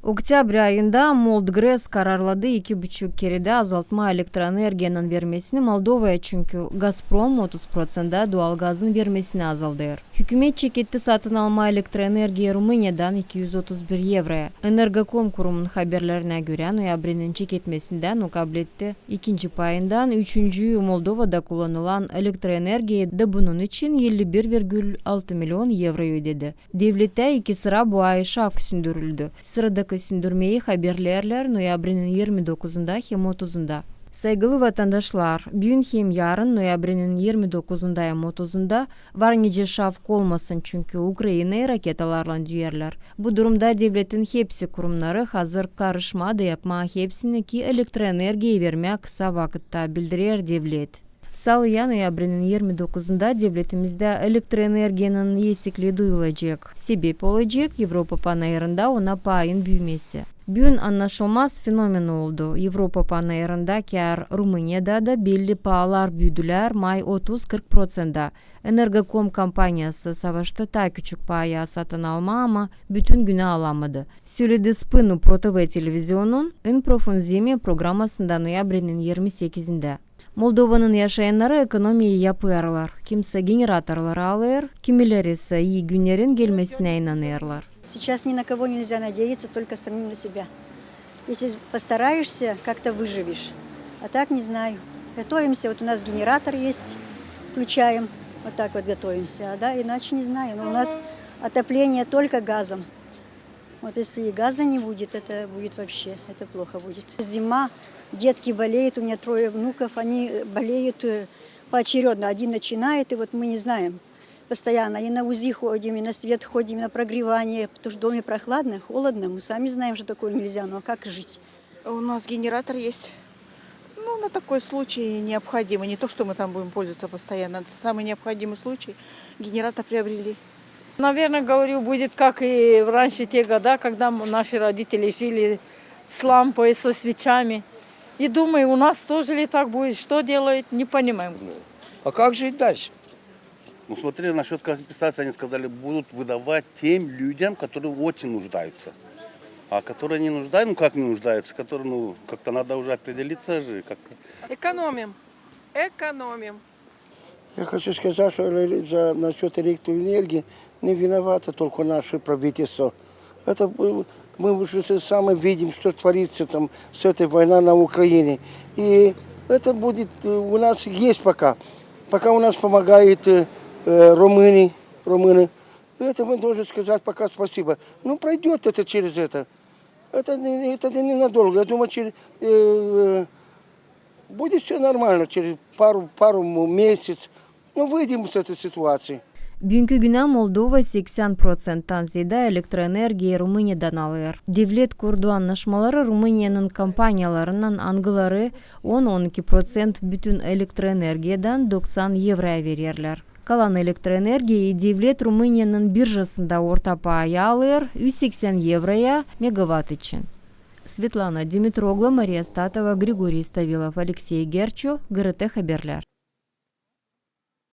Октябрь айында Молдгрэс карарлады 2,5 кереде азалтма электроэнергиянын вермесini Молдовая, чүнкү Газпром 30% дуал газын вермесini азалдыр. Hükümet чекетти сатын алма электроэнергия Румыниядан 231 евро. Энергоком курумунун хабарларына көрө, ноябрынын чекетмесинден укаблетти 2 пайындан 3 Молдовада кулланылган электроэнергия да бунун үчүн 51,6 миллион евро ödedi. Devletте 2 sıra bu ay şaf sündürüldü. Sıradaki sündürmeyi haberlerler ноябрынын 29-unda hem 30-unda. Saygılı vatandaşlar, bugün hem yarın ноябрынын 29-unda hem 30-unda var nice şaf kolmasın çünkü Ukrayna'yı raketalarla düyerler. Bu durumda devletin hepsi kurumları hazır karışma da yapma hepsini ki elektroenergiyi vermeye kısa vakitte bildirir devlet. Salıya ноябрынын 29-unda devletimizde elektroenergiyanın yesikli duyulacak. Sebep olacak Avrupa panayırında ona payın büyümesi. Bugün anlaşılmaz fenomen oldu. Avrupa panayırında kar Rumuniyada da belli pahalar büyüdüler may 30-40%. Energocom kampanyası savaşta ta küçük paya satın alma ama bütün günü alamadı. Söyledi Spinu ProTV televizyonun En Profunzime programmasında ноябрынын 28-inde. Moldova'nın yaşayanları ekonomiyi yapıyorlar. Kimse generatorları alır, kimileri ise iyi günlerin gelmesine inanıyorlar. Сейчас ни на кого нельзя надеяться, только самим на себя. Если постараешься, как-то выживешь. А так не знаю. Готовимся, вот у нас генератор есть, включаем, вот так вот готовимся. А да, иначе не знаю. Но у нас отопление только газом. Вот если и газа не будет, это будет вообще, это плохо будет. Зима, детки болеют, у меня 3 внуков, они болеют поочередно. Один начинает, и вот мы не знаем постоянно. И на УЗИ ходим, и на свет ходим, и на прогревание, потому что в доме прохладно, холодно. Мы сами знаем, что такое нельзя, но как жить? У нас генератор есть. Ну, на такой случай необходимый. Не то, что мы там будем пользоваться постоянно. Это самый необходимый случай. Генератор приобрели. Наверное, говорю, будет как и раньше те года, когда наши родители жили с лампой, со свечами. И думаю, у нас тоже ли так будет? Что делают? Не понимаем. А как жить дальше? Ну, смотри, насчет компенсации они сказали, будут выдавать тем людям, которые очень нуждаются. А которые не нуждаются, ну как не нуждаются, которые, ну, как-то надо уже определиться же. Как-то. Экономим. Экономим. Я хочу сказать, что насчет электроэнергии не виновато только наше правительство. Это мы уже сами видим, что творится там с этой войной на Украине. И это будет у нас есть пока. Пока у нас помогают румыны. Это мы должны сказать пока спасибо. Ну, пройдет это через это. Это ненадолго. Я думаю, будет все нормально через пару месяцев. Ну, выйдем с этой ситуации. Bugünkü güne Moldova 80%'tan ziyade elektroenergiyi Rumuniya'dan alır. Devlet kurduğu anlaşmaları Rumuniya'nın kampanyalarından angıları 10-12% bütün elektroenergiyeden 90 euroya verirler. Kalan elektroenergiyi devlet Rumuniya'nın birjasında orta paya alır 180 euroya megawatt için. Svetlana Dimitroglu, Maria Statova, Grigoriy Stavilov, Alexey Gercho, GRT Haberler.